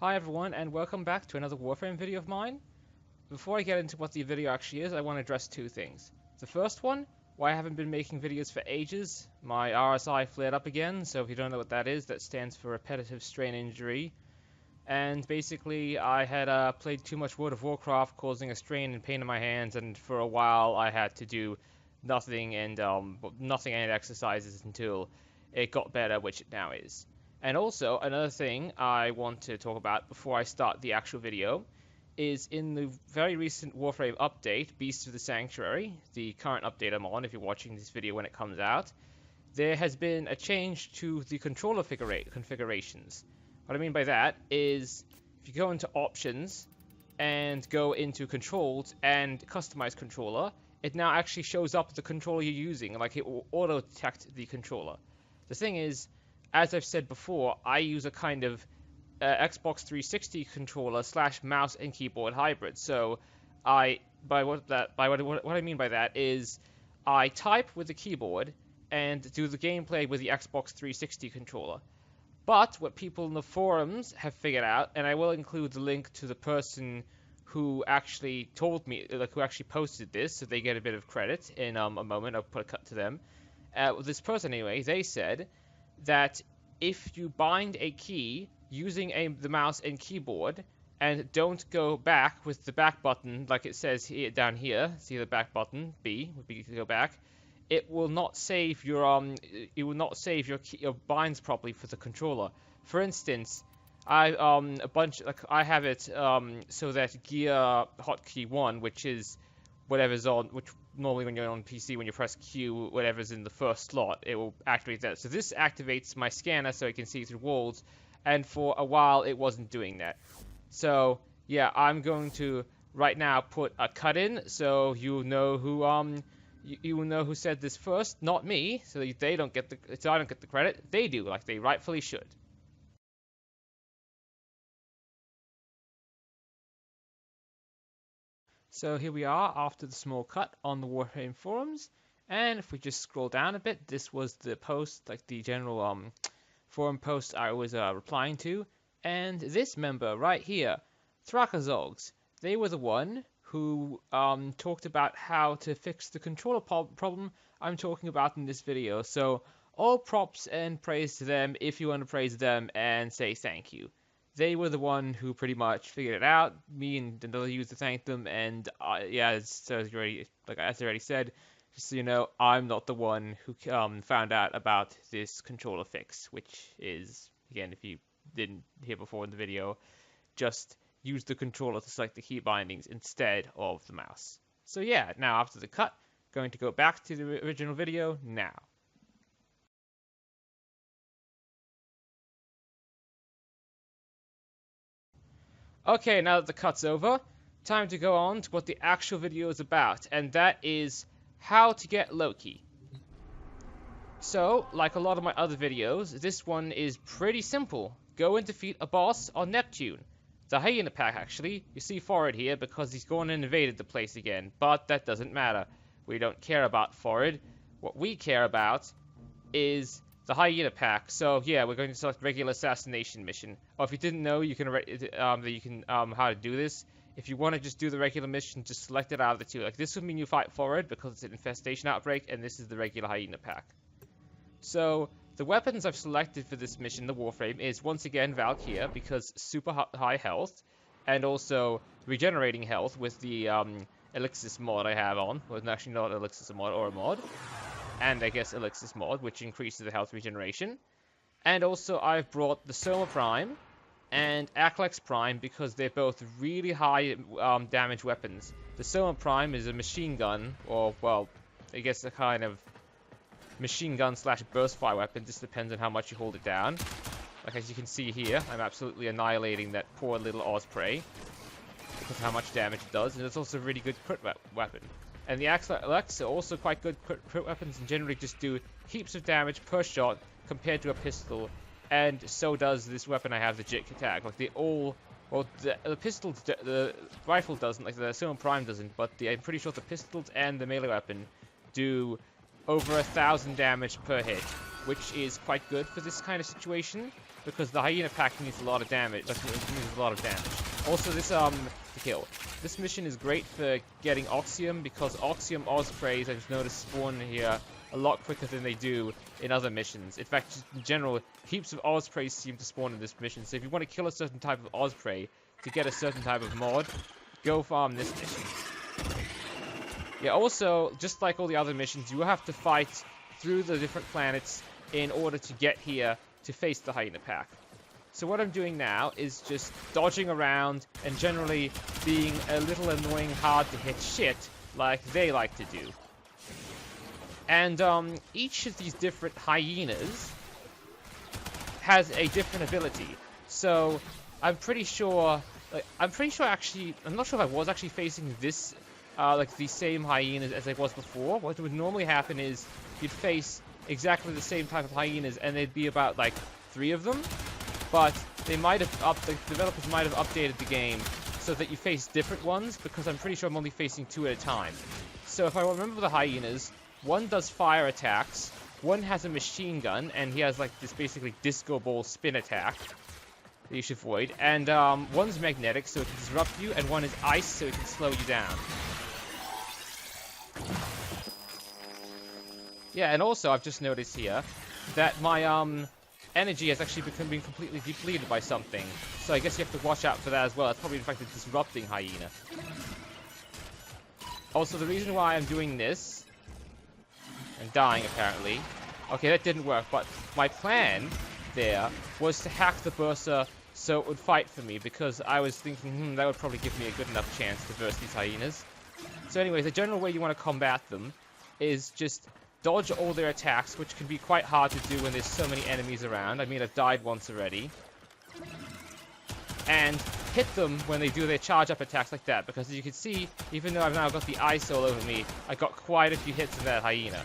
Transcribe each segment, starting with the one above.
Hi everyone, and welcome back to another Warframe video of mine. Before I get into what the video actually is, I want to address two things. The first one, why I haven't been making videos for ages. My RSI flared up again, so if you don't know what that is, that stands for Repetitive Strain Injury. And basically, I had played too much World of Warcraft, causing a strain and pain in my hands, and for a while I had to do nothing and exercises until it got better, which it now is. And also, another thing I want to talk about before I start the actual video is in the very recent Warframe update, Beasts of the Sanctuary, the current update I'm on if you're watching this video when it comes out, there has been a change to the controller configurations. What I mean by that is, if you go into Options and go into Controls and Customize Controller, it now actually shows up the controller you're using, like it will auto-detect the controller. The thing is, as I've said before, I use a kind of Xbox 360 controller / mouse and keyboard hybrid. So what I mean by that is I type with the keyboard and do the gameplay with the Xbox 360 controller. But what people in the forums have figured out, and I will include the link to the person who actually told me, who actually posted this, so they get a bit of credit in a moment. I'll put a cut to them. This person anyway, they said that if you bind a key using the mouse and keyboard and don't go back with the back button like it says here down here, see the back button B would be to go back, it will not save your your binds properly for the controller. For instance, I have it so that gear hotkey 1, which is whatever's on, which normally when you're on PC, when you press Q, whatever's in the first slot, it will activate that. So this activates my scanner so it can see through walls, and for a while it wasn't doing that. So yeah, I'm going to right now put a cut in, so you know who you will know who said this first, not me, so they don't get so I don't get the credit. They do, like they rightfully should. So here we are after the small cut on the Warframe forums, and if we just scroll down a bit, this was the post, like the general forum post I was replying to, and this member right here, Thrakazogs, they were the one who talked about how to fix the controller problem I'm talking about in this video. So all props and praise to them if you want to praise them and say thank you. They were the one who pretty much figured it out. Me and another user thanked them, and yeah, as I already said, just so you know, I'm not the one who found out about this controller fix, which is, again, if you didn't hear before in the video, just use the controller to select the key bindings instead of the mouse. So yeah, now after the cut, going to go back to the original video now. Okay, now that the cut's over, time to go on to what the actual video is about, and that is how to get Loki. So, like a lot of my other videos, this one is pretty simple. Go and defeat a boss on Neptune. The hyena pack, actually. You see Forward here because he's gone and invaded the place again, but that doesn't matter. We don't care about Forward. What we care about is the hyena pack. So yeah, we're going to select regular assassination mission. Oh, if you didn't know, you can how to do this. If you want to just do the regular mission, just select it out of the two. Like this would mean you fight Forward because it's an infestation outbreak, and this is the regular hyena pack. So the weapons I've selected for this mission, the Warframe, is once again Valkyria because super high health, and also regenerating health with the Elixir mod I have on. Well, actually not Elixir mod or a mod. And I guess Elixir mod, which increases the health regeneration. And also I've brought the Soma Prime and Aklex Prime because they're both really high damage weapons. The Soma Prime is a machine gun, or well, I guess a kind of machine gun / burst fire weapon. Just depends on how much you hold it down. Like as you can see here, I'm absolutely annihilating that poor little Osprey because of how much damage it does, and it's also a really good crit weapon. And the Aklex are also quite good crit weapons and generally just do heaps of damage per shot compared to a pistol, and so does this weapon I have, the Jik attack. Like they all, well, the pistol, the rifle doesn't, like the Soma Prime doesn't, but I'm pretty sure the pistols and the melee weapon do over 1,000 damage per hit, which is quite good for this kind of situation. because the hyena pack needs a lot of damage. Also, this to kill. This mission is great for getting Oxium, because Oxium Ospreys, I've noticed, spawn here a lot quicker than they do in other missions. In fact, just in general, heaps of Ospreys seem to spawn in this mission. So if you want to kill a certain type of Osprey to get a certain type of mod, go farm this mission. Yeah, also, just like all the other missions, you will have to fight through the different planets in order to get here to face the hyena pack. So what I'm doing now is just dodging around and generally being a little annoying, hard to hit shit like they like to do. And each of these different hyenas has a different ability. So I'm pretty sure actually, I'm not sure if I was actually facing this, like the same hyenas as I was before. What would normally happen is you'd face exactly the same type of hyenas, and there'd be about like 3 of them. But they might have the developers might have updated the game so that you face different ones, because I'm pretty sure I'm only facing 2 at a time. So if I remember the hyenas, one does fire attacks, one has a machine gun, and he has like this basically disco ball spin attack that you should avoid, and one's magnetic, so it can disrupt you, and one is ice, so it can slow you down. Yeah, and also I've just noticed here that my energy has actually been completely depleted by something, so I guess you have to watch out for that as well. That's probably in fact a disrupting hyena. Also, the reason why I'm doing this and dying apparently, okay, that didn't work, but my plan there was to hack the Bursa so it would fight for me, because I was thinking, that would probably give me a good enough chance to verse these hyenas. So anyways, the general way you want to combat them is just dodge all their attacks, which can be quite hard to do when there's so many enemies around. I mean, I've died once already. And hit them when they do their charge-up attacks like that, because as you can see, even though I've now got the ice all over me, I got quite a few hits in that hyena.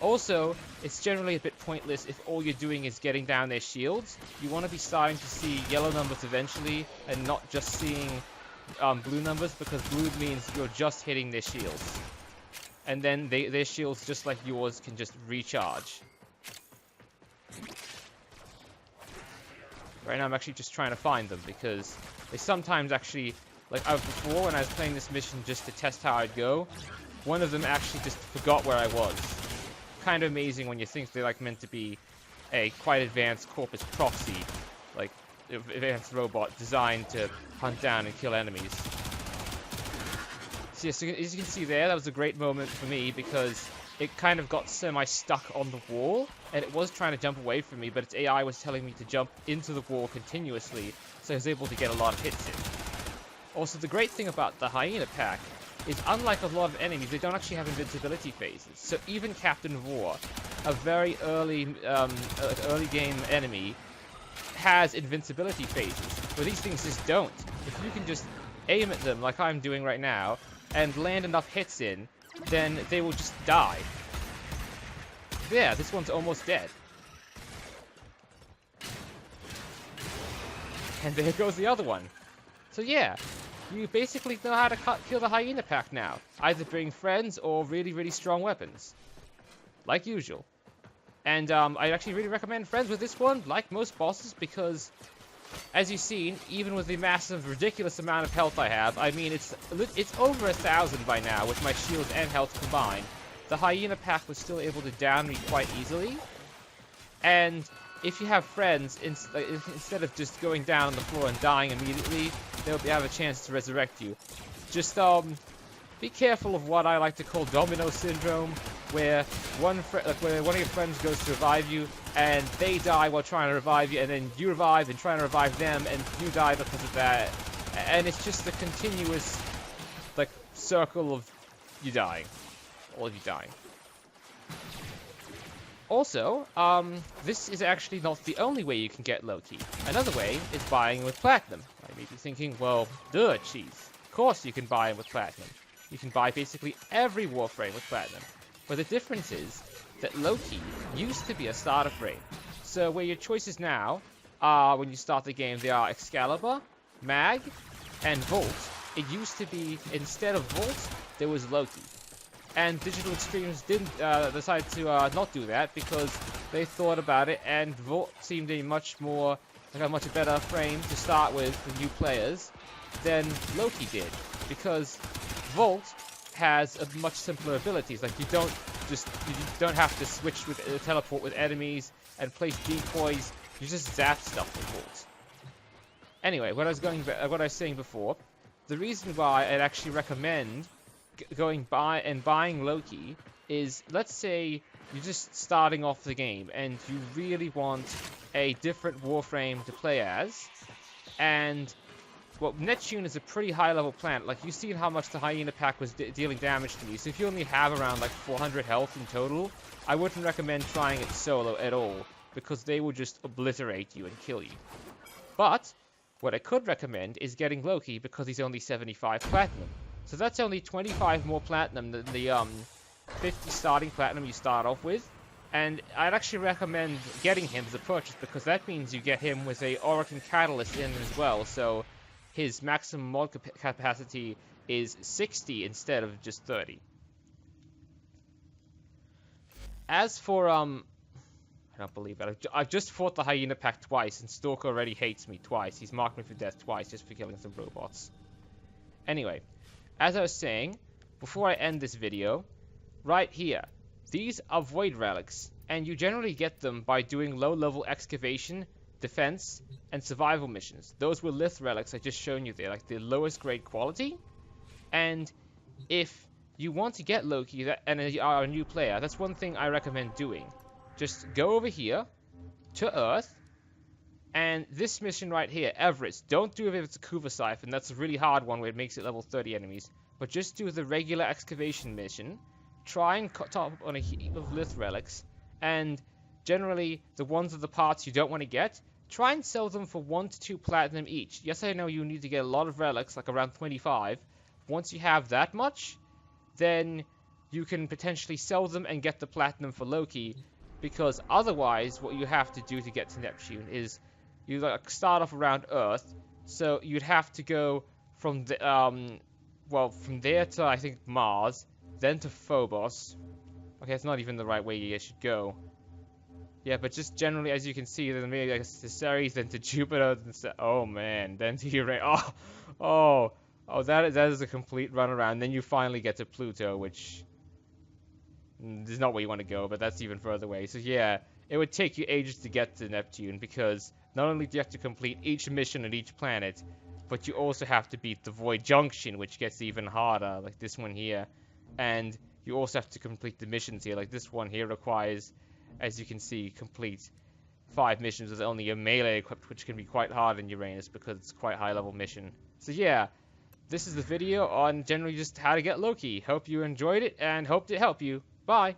Also, it's generally a bit pointless if all you're doing is getting down their shields. You want to be starting to see yellow numbers eventually, and not just seeing blue numbers, because blue means you're just hitting their shields. And then their shields, just like yours, can just recharge. Right now I'm actually just trying to find them, because they sometimes actually, like before when I was playing this mission just to test how I'd go, one of them actually just forgot where I was. Kind of amazing when you think they're like meant to be a quite advanced Corpus proxy, like advanced robot designed to hunt down and kill enemies. So as you can see there, that was a great moment for me, because it kind of got semi-stuck on the wall, and it was trying to jump away from me, but its AI was telling me to jump into the wall continuously, so I was able to get a lot of hits in. Also, the great thing about the hyena pack is, unlike a lot of enemies, they don't actually have invincibility phases. So even Captain War, a very early game enemy, has invincibility phases, where these things just don't. If you can just aim at them like I'm doing right now, and land enough hits in, then they will just die. Yeah, this one's almost dead. And there goes the other one. So yeah, you basically know how to kill the hyena pack now. Either bring friends or really, really strong weapons. Like usual. And I actually really recommend friends with this one, like most bosses, because as you've seen, even with the massive, ridiculous amount of health I have, I mean, it's over 1,000 by now with my shields and health combined. The hyena pack was still able to down me quite easily. And if you have friends, instead of just going down on the floor and dying immediately, they'll have a chance to resurrect you. Just be careful of what I like to call domino syndrome, where one of your friends goes to revive you, and they die while trying to revive you, and then you revive and trying to revive them, and you die because of that. And it's just a continuous, like, circle of you dying. All of you dying. Also, this is actually not the only way you can get Loki. Another way is buying with Platinum. I may be thinking, well, duh, cheese. Of course you can buy him with Platinum. You can buy basically every Warframe with Platinum. But the difference is that Loki used to be a starter frame. So where your choices now are, when you start the game, they are Excalibur, Mag, and Volt. It used to be, instead of Volt, there was Loki. And Digital Extremes didn't decide to not do that, because they thought about it, and Volt seemed a much more like a much better frame to start with for new players than Loki did, because Volt has a much simpler abilities. Like you don't have to switch with teleport with enemies and place decoys. You just zap stuff with Volt. Anyway, what I was saying before, the reason why I'd actually recommend buying Loki is, let's say you're just starting off the game and you really want a different Warframe to play as, and well, Neptune is a pretty high-level plant. Like, you've seen how much the Hyena pack was dealing damage to me, so if you only have around like 400 health in total, I wouldn't recommend trying it solo at all, because they will just obliterate you and kill you. But what I could recommend is getting Loki, because he's only 75 platinum. So that's only 25 more platinum than the 50 starting platinum you start off with. And I'd actually recommend getting him as a purchase, because that means you get him with a Oracle Catalyst in as well. So his maximum mod capacity is 60 instead of just 30. As for I don't believe it. I've just fought the Hyena pack twice, and Stalker already hates me twice. He's marked me for death twice just for killing some robots. Anyway, as I was saying, before I end this video, right here, these are Void Relics, and you generally get them by doing low-level excavation, defense, and survival missions. Those were Lith Relics I just shown you there, like the lowest grade quality. And if you want to get Loki and are a new player, that's one thing I recommend doing. Just go over here to Earth, and this mission right here, Everest. Don't do it if it's a Kuva Siphon. That's a really hard one where it makes it level 30 enemies. But just do the regular excavation mission. Try and top up on a heap of Lith Relics, and generally the ones of the parts you don't want to get, try and sell them for 1 to 2 platinum each. Yes, I know you need to get a lot of relics, like around 25. Once you have that much, then you can potentially sell them and get the platinum for Loki, because otherwise what you have to do to get to Neptune is you like start off around Earth, so you'd have to go from the from there to, I think, Mars, then to Phobos. Okay, it's not even the right way you should go. Yeah, but just generally, as you can see, then maybe like to Ceres, then to Jupiter, oh man, then to Uranus. Oh, that is a complete runaround. Then you finally get to Pluto, which is not where you want to go, but that's even further away. So yeah, it would take you ages to get to Neptune, because not only do you have to complete each mission on each planet, but you also have to beat the Void Junction, which gets even harder, like this one here. And you also have to complete the missions here, like this one here requires, as you can see, complete 5 missions with only a melee equipped, which can be quite hard in Uranus because it's quite high level mission. So yeah, this is the video on generally just how to get Loki. Hope you enjoyed it and hope to help you. Bye!